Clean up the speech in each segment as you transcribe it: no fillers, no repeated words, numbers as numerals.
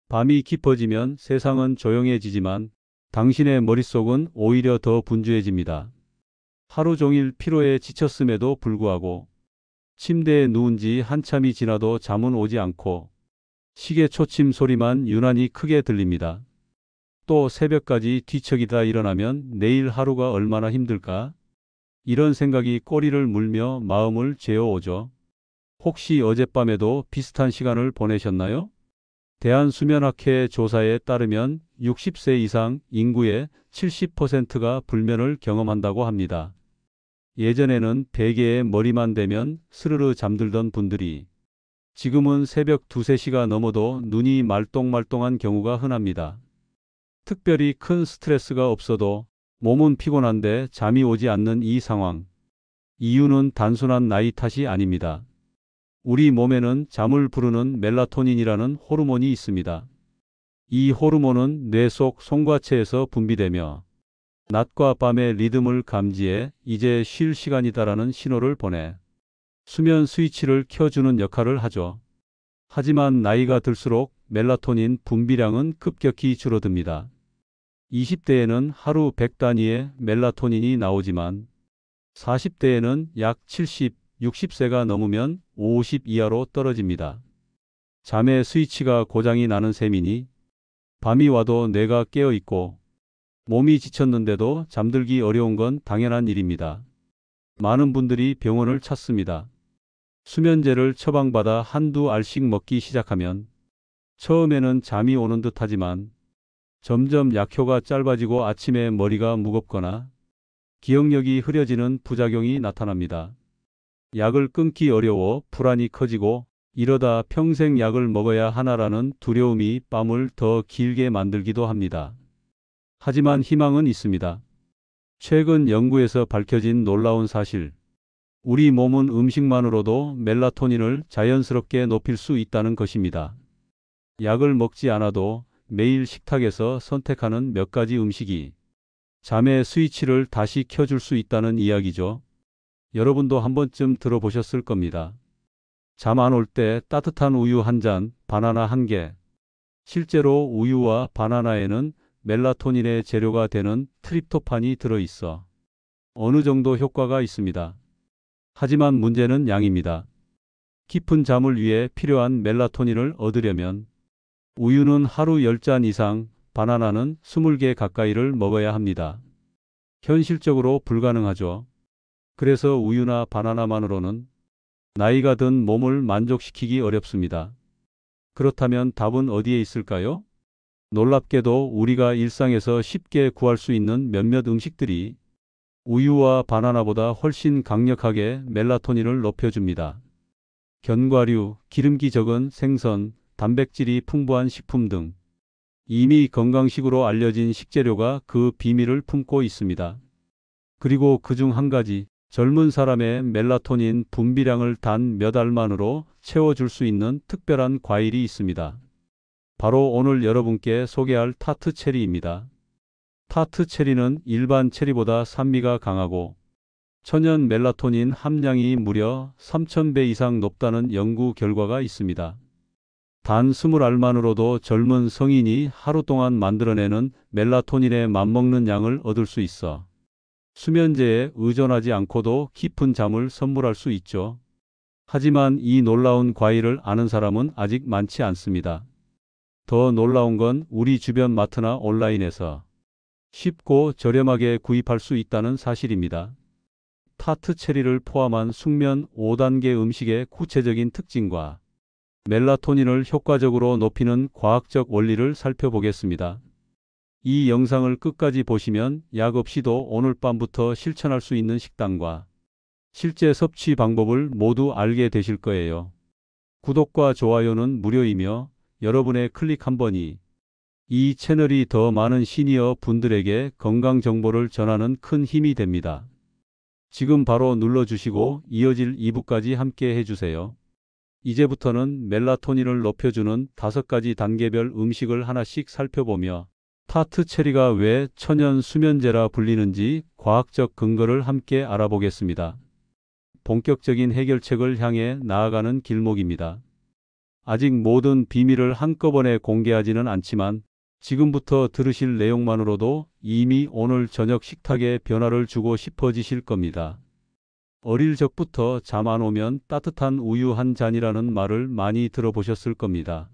밤이 깊어지면 세상은 조용해지지만 당신의 머릿속은 오히려 더 분주해집니다. 하루 종일 피로에 지쳤음에도 불구하고 침대에 누운 지 한참이 지나도 잠은 오지 않고 시계 초침 소리만 유난히 크게 들립니다. 또 새벽까지 뒤척이다 일어나면 내일 하루가 얼마나 힘들까? 이런 생각이 꼬리를 물며 마음을 죄어오죠. 혹시 어젯밤에도 비슷한 시간을 보내셨나요? 대한수면학회 조사에 따르면 60세 이상 인구의 70%가 불면을 경험한다고 합니다. 예전에는 베개에 머리만 대면 스르르 잠들던 분들이 지금은 새벽 2, 3시가 넘어도 눈이 말똥말똥한 경우가 흔합니다. 특별히 큰 스트레스가 없어도 몸은 피곤한데 잠이 오지 않는 이 상황. 이유는 단순한 나이 탓이 아닙니다. 우리 몸에는 잠을 부르는 멜라토닌이라는 호르몬이 있습니다. 이 호르몬은 뇌 속 송과체에서 분비되며 낮과 밤의 리듬을 감지해 이제 쉴 시간이다라는 신호를 보내 수면 스위치를 켜주는 역할을 하죠. 하지만 나이가 들수록 멜라토닌 분비량은 급격히 줄어듭니다. 20대에는 하루 100 단위의 멜라토닌이 나오지만 40대에는 약 70, 60세가 넘으면 50 이하로 떨어집니다. 잠의 스위치가 고장이 나는 셈이니 밤이 와도 뇌가 깨어 있고 몸이 지쳤는데도 잠들기 어려운 건 당연한 일입니다. 많은 분들이 병원을 찾습니다. 수면제를 처방받아 한두 알씩 먹기 시작하면 처음에는 잠이 오는 듯 하지만 점점 약효가 짧아지고 아침에 머리가 무겁거나 기억력이 흐려지는 부작용이 나타납니다. 약을 끊기 어려워 불안이 커지고 이러다 평생 약을 먹어야 하나라는 두려움이 밤을 더 길게 만들기도 합니다. 하지만 희망은 있습니다. 최근 연구에서 밝혀진 놀라운 사실. 우리 몸은 음식만으로도 멜라토닌을 자연스럽게 높일 수 있다는 것입니다. 약을 먹지 않아도 매일 식탁에서 선택하는 몇 가지 음식이 잠의 스위치를 다시 켜줄 수 있다는 이야기죠. 여러분도 한 번쯤 들어보셨을 겁니다. 잠 안 올 때 따뜻한 우유 한 잔, 바나나 한 개. 실제로 우유와 바나나에는 멜라토닌의 재료가 되는 트립토판이 들어있어 어느 정도 효과가 있습니다. 하지만 문제는 양입니다. 깊은 잠을 위해 필요한 멜라토닌을 얻으려면 우유는 하루 10잔 이상, 바나나는 20개 가까이를 먹어야 합니다. 현실적으로 불가능하죠. 그래서 우유나 바나나만으로는 나이가 든 몸을 만족시키기 어렵습니다. 그렇다면 답은 어디에 있을까요? 놀랍게도 우리가 일상에서 쉽게 구할 수 있는 몇몇 음식들이 우유와 바나나보다 훨씬 강력하게 멜라토닌을 높여줍니다. 견과류, 기름기 적은 생선, 단백질이 풍부한 식품 등 이미 건강식으로 알려진 식재료가 그 비밀을 품고 있습니다. 그리고 그중 한 가지, 젊은 사람의 멜라토닌 분비량을 단 몇 알만으로 채워줄 수 있는 특별한 과일이 있습니다. 바로 오늘 여러분께 소개할 타트 체리입니다. 타트 체리는 일반 체리보다 산미가 강하고 천연 멜라토닌 함량이 무려 3000배 이상 높다는 연구 결과가 있습니다. 단 20알만으로도 젊은 성인이 하루 동안 만들어내는 멜라토닌에 맞먹는 양을 얻을 수 있어 수면제에 의존하지 않고도 깊은 잠을 선물할 수 있죠. 하지만 이 놀라운 과일을 아는 사람은 아직 많지 않습니다. 더 놀라운 건 우리 주변 마트나 온라인에서 쉽고 저렴하게 구입할 수 있다는 사실입니다. 타트 체리를 포함한 숙면 5단계 음식의 구체적인 특징과 멜라토닌을 효과적으로 높이는 과학적 원리를 살펴보겠습니다. 이 영상을 끝까지 보시면 약 없이도 오늘 밤부터 실천할 수 있는 식단과 실제 섭취 방법을 모두 알게 되실 거예요. 구독과 좋아요는 무료이며 여러분의 클릭 한 번이 이 채널이 더 많은 시니어 분들에게 건강 정보를 전하는 큰 힘이 됩니다. 지금 바로 눌러주시고 이어질 2부까지 함께 해주세요. 이제부터는 멜라토닌을 높여주는 5가지 단계별 음식을 하나씩 살펴보며 타트 체리가 왜 천연 수면제라 불리는지 과학적 근거를 함께 알아보겠습니다. 본격적인 해결책을 향해 나아가는 길목입니다. 아직 모든 비밀을 한꺼번에 공개하지는 않지만 지금부터 들으실 내용만으로도 이미 오늘 저녁 식탁에 변화를 주고 싶어지실 겁니다. 어릴 적부터 잠 안 오면 따뜻한 우유 한 잔이라는 말을 많이 들어보셨을 겁니다.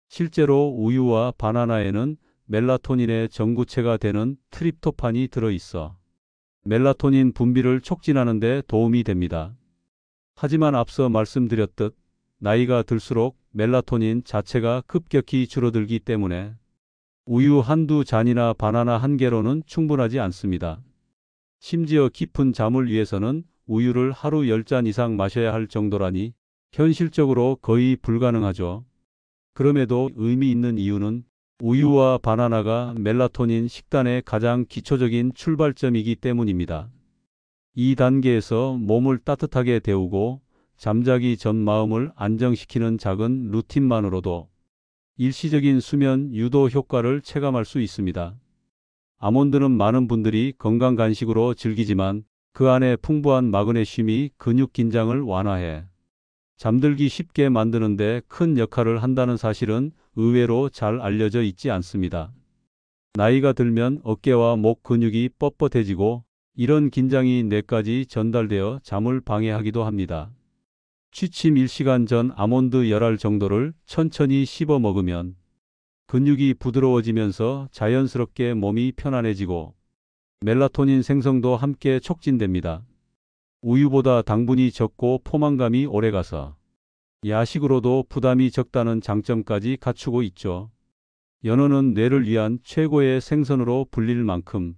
실제로 우유와 바나나에는 멜라토닌의 전구체가 되는 트립토판이 들어있어 멜라토닌 분비를 촉진하는 데 도움이 됩니다. 하지만 앞서 말씀드렸듯 나이가 들수록 멜라토닌 자체가 급격히 줄어들기 때문에 우유 한두 잔이나 바나나 한 개로는 충분하지 않습니다. 심지어 깊은 잠을 위해서는 우유를 하루 10잔 이상 마셔야 할 정도라니 현실적으로 거의 불가능하죠. 그럼에도 의미 있는 이유는 우유와 바나나가 멜라토닌 식단의 가장 기초적인 출발점이기 때문입니다. 이 단계에서 몸을 따뜻하게 데우고 잠자기 전 마음을 안정시키는 작은 루틴만으로도 일시적인 수면 유도 효과를 체감할 수 있습니다. 아몬드는 많은 분들이 건강 간식으로 즐기지만 그 안에 풍부한 마그네슘이 근육 긴장을 완화해 잠들기 쉽게 만드는 데 큰 역할을 한다는 사실은 의외로 잘 알려져 있지 않습니다. 나이가 들면 어깨와 목 근육이 뻣뻣해지고 이런 긴장이 뇌까지 전달되어 잠을 방해하기도 합니다. 취침 1시간 전 아몬드 10알 정도를 천천히 씹어 먹으면 근육이 부드러워지면서 자연스럽게 몸이 편안해지고 멜라토닌 생성도 함께 촉진됩니다. 우유보다 당분이 적고 포만감이 오래가서 야식으로도 부담이 적다는 장점까지 갖추고 있죠. 연어는 뇌를 위한 최고의 생선으로 불릴 만큼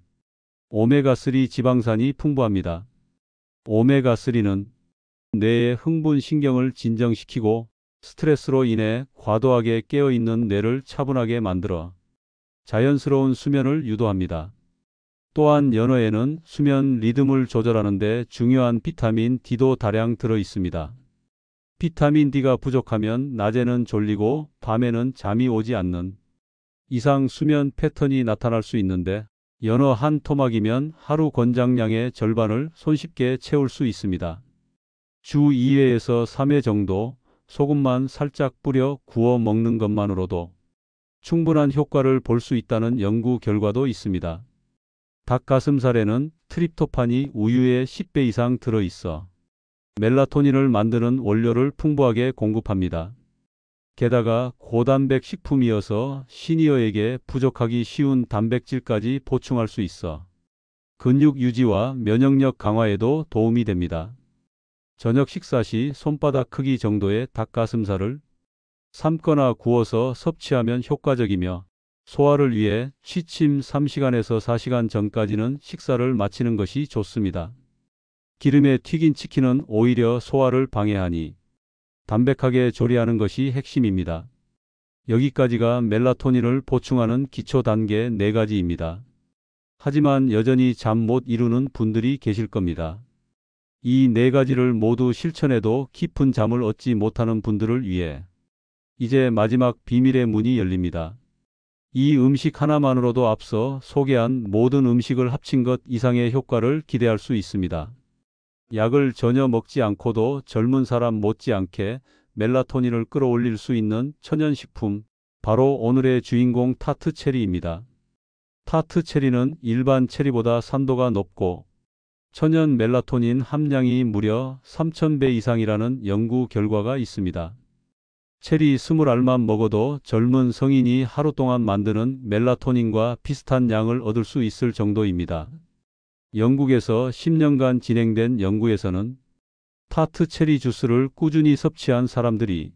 오메가3 지방산이 풍부합니다. 오메가3는 뇌의 흥분신경을 진정시키고 스트레스로 인해 과도하게 깨어있는 뇌를 차분하게 만들어 자연스러운 수면을 유도합니다. 또한 연어에는 수면 리듬을 조절하는 데 중요한 비타민 D도 다량 들어 있습니다. 비타민 D가 부족하면 낮에는 졸리고 밤에는 잠이 오지 않는 이상 수면 패턴이 나타날 수 있는데 연어 한 토막이면 하루 권장량의 절반을 손쉽게 채울 수 있습니다. 주 2회에서 3회 정도 소금만 살짝 뿌려 구워 먹는 것만으로도 충분한 효과를 볼 수 있다는 연구 결과도 있습니다. 닭가슴살에는 트립토판이 우유의 10배 이상 들어있어 멜라토닌을 만드는 원료를 풍부하게 공급합니다. 게다가 고단백 식품이어서 시니어에게 부족하기 쉬운 단백질까지 보충할 수 있어 근육 유지와 면역력 강화에도 도움이 됩니다. 저녁 식사 시 손바닥 크기 정도의 닭가슴살을 삶거나 구워서 섭취하면 효과적이며 소화를 위해 취침 3시간에서 4시간 전까지는 식사를 마치는 것이 좋습니다. 기름에 튀긴 치킨은 오히려 소화를 방해하니 담백하게 조리하는 것이 핵심입니다. 여기까지가 멜라토닌을 보충하는 기초 단계 4가지입니다. 하지만 여전히 잠 못 이루는 분들이 계실 겁니다. 이 4가지를 모두 실천해도 깊은 잠을 얻지 못하는 분들을 위해 이제 마지막 비밀의 문이 열립니다. 이 음식 하나만으로도 앞서 소개한 모든 음식을 합친 것 이상의 효과를 기대할 수 있습니다. 약을 전혀 먹지 않고도 젊은 사람 못지않게 멜라토닌을 끌어올릴 수 있는 천연식품, 바로 오늘의 주인공 타트 체리입니다. 타트 체리는 일반 체리보다 산도가 높고 천연 멜라토닌 함량이 무려 3000배 이상이라는 연구 결과가 있습니다. 체리 20알만 먹어도 젊은 성인이 하루 동안 만드는 멜라토닌과 비슷한 양을 얻을 수 있을 정도입니다. 영국에서 10년간 진행된 연구에서는 타트 체리 주스를 꾸준히 섭취한 사람들이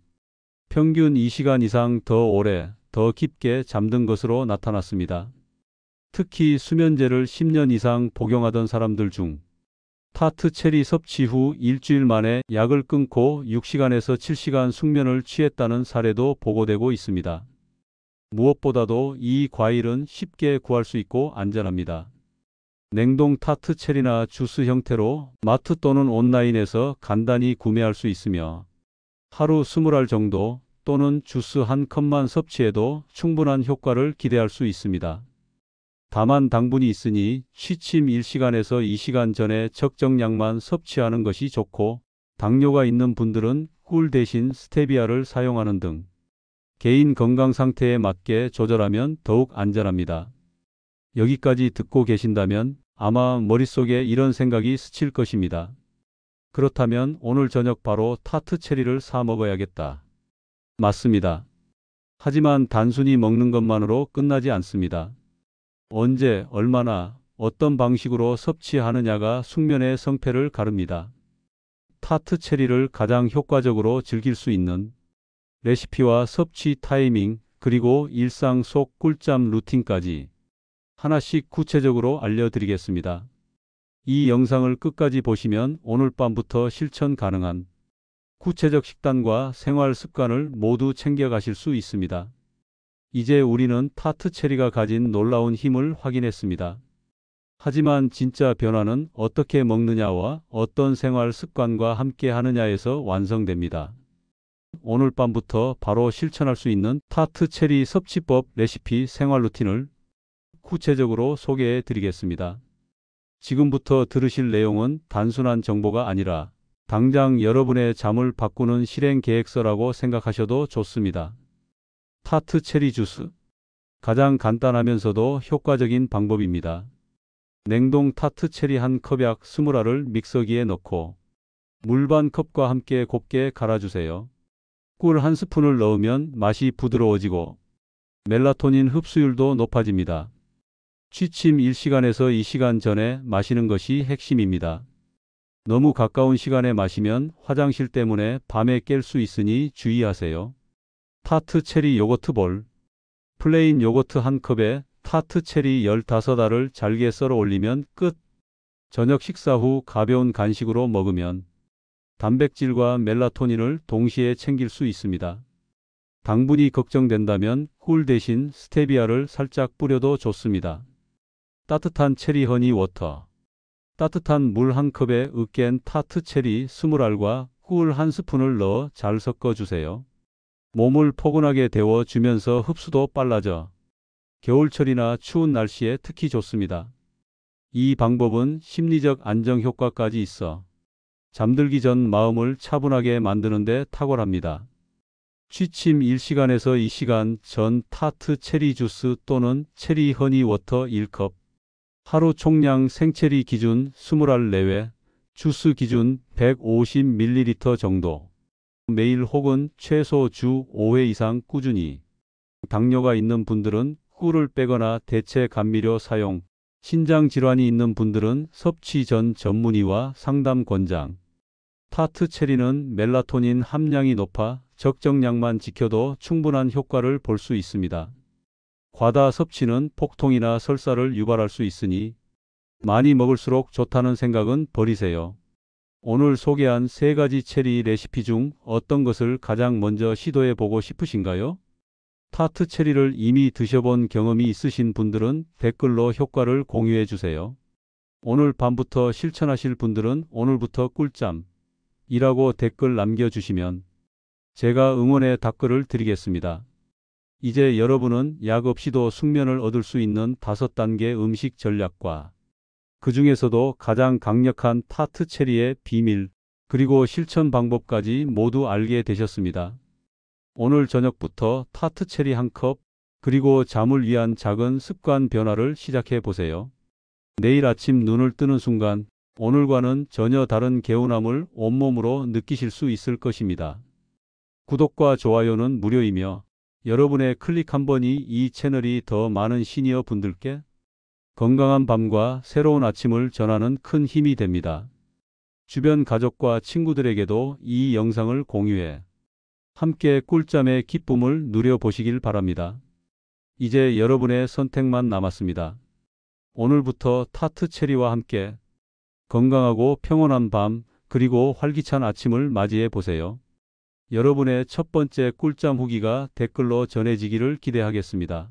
평균 2시간 이상 더 오래, 더 깊게 잠든 것으로 나타났습니다. 특히 수면제를 10년 이상 복용하던 사람들 중 타트 체리 섭취 후 일주일 만에 약을 끊고 6시간에서 7시간 숙면을 취했다는 사례도 보고되고 있습니다. 무엇보다도 이 과일은 쉽게 구할 수 있고 안전합니다. 냉동 타트 체리나 주스 형태로 마트 또는 온라인에서 간단히 구매할 수 있으며 하루 20알 정도 또는 주스 한 컵만 섭취해도 충분한 효과를 기대할 수 있습니다. 다만 당분이 있으니 취침 1시간에서 2시간 전에 적정량만 섭취하는 것이 좋고 당뇨가 있는 분들은 꿀 대신 스테비아를 사용하는 등 개인 건강 상태에 맞게 조절하면 더욱 안전합니다. 여기까지 듣고 계신다면 아마 머릿속에 이런 생각이 스칠 것입니다. 그렇다면 오늘 저녁 바로 타트 체리를 사 먹어야겠다. 맞습니다. 하지만 단순히 먹는 것만으로 끝나지 않습니다. 언제, 얼마나, 어떤 방식으로 섭취하느냐가 숙면의 성패를 가릅니다. 타트 체리를 가장 효과적으로 즐길 수 있는 레시피와 섭취 타이밍, 그리고 일상 속 꿀잠 루틴까지 하나씩 구체적으로 알려드리겠습니다. 이 영상을 끝까지 보시면 오늘 밤부터 실천 가능한 구체적 식단과 생활 습관을 모두 챙겨가실 수 있습니다. 이제 우리는 타트 체리가 가진 놀라운 힘을 확인했습니다. 하지만 진짜 변화는 어떻게 먹느냐와 어떤 생활 습관과 함께 하느냐에서 완성됩니다. 오늘 밤부터 바로 실천할 수 있는 타트 체리 섭취법 레시피 생활 루틴을 구체적으로 소개해 드리겠습니다. 지금부터 들으실 내용은 단순한 정보가 아니라 당장 여러분의 잠을 바꾸는 실행 계획서라고 생각하셔도 좋습니다. 타트 체리 주스. 가장 간단하면서도 효과적인 방법입니다. 냉동 타트 체리 한 컵약 20알을 믹서기에 넣고 물 반 컵과 함께 곱게 갈아주세요. 꿀 한 스푼을 넣으면 맛이 부드러워지고 멜라토닌 흡수율도 높아집니다. 취침 1시간에서 2시간 전에 마시는 것이 핵심입니다. 너무 가까운 시간에 마시면 화장실 때문에 밤에 깰 수 있으니 주의하세요. 타트 체리 요거트 볼. 플레인 요거트 한 컵에 타트 체리 15알을 잘게 썰어 올리면 끝. 저녁 식사 후 가벼운 간식으로 먹으면 단백질과 멜라토닌을 동시에 챙길 수 있습니다. 당분이 걱정된다면 꿀 대신 스테비아를 살짝 뿌려도 좋습니다. 따뜻한 체리 허니 워터. 따뜻한 물 한 컵에 으깬 타트 체리 20알과 꿀 한 스푼을 넣어 잘 섞어주세요. 몸을 포근하게 데워주면서 흡수도 빨라져 겨울철이나 추운 날씨에 특히 좋습니다. 이 방법은 심리적 안정 효과까지 있어 잠들기 전 마음을 차분하게 만드는 데 탁월합니다. 취침 1시간에서 2시간 전 타트 체리 주스 또는 체리 허니 워터 1컵. 하루 총량 생체리 기준 20알 내외, 주스 기준 150ml 정도. 매일 혹은 최소 주 5회 이상 꾸준히. 당뇨가 있는 분들은 꿀을 빼거나 대체 감미료 사용, 신장 질환이 있는 분들은 섭취 전 전문의와 상담 권장. 타트 체리는 멜라토닌 함량이 높아 적정량만 지켜도 충분한 효과를 볼 수 있습니다. 과다 섭취는 폭통이나 설사를 유발할 수 있으니 많이 먹을수록 좋다는 생각은 버리세요. 오늘 소개한 3가지 체리 레시피 중 어떤 것을 가장 먼저 시도해 보고 싶으신가요? 타트 체리를 이미 드셔본 경험이 있으신 분들은 댓글로 효과를 공유해 주세요. 오늘 밤부터 실천하실 분들은 오늘부터 꿀잠 이라고 댓글 남겨주시면 제가 응원의 답글을 드리겠습니다. 이제 여러분은 약 없이도 숙면을 얻을 수 있는 5단계 음식 전략과 그 중에서도 가장 강력한 타트 체리의 비밀 그리고 실천 방법까지 모두 알게 되셨습니다. 오늘 저녁부터 타트 체리 한 컵 그리고 잠을 위한 작은 습관 변화를 시작해 보세요. 내일 아침 눈을 뜨는 순간 오늘과는 전혀 다른 개운함을 온몸으로 느끼실 수 있을 것입니다. 구독과 좋아요는 무료이며 여러분의 클릭 한 번이 이 채널이 더 많은 시니어 분들께 건강한 밤과 새로운 아침을 전하는 큰 힘이 됩니다. 주변 가족과 친구들에게도 이 영상을 공유해 함께 꿀잠의 기쁨을 누려보시길 바랍니다. 이제 여러분의 선택만 남았습니다. 오늘부터 타트 체리와 함께 건강하고 평온한 밤 그리고 활기찬 아침을 맞이해 보세요. 여러분의 첫 번째 꿀잠 후기가 댓글로 전해지기를 기대하겠습니다.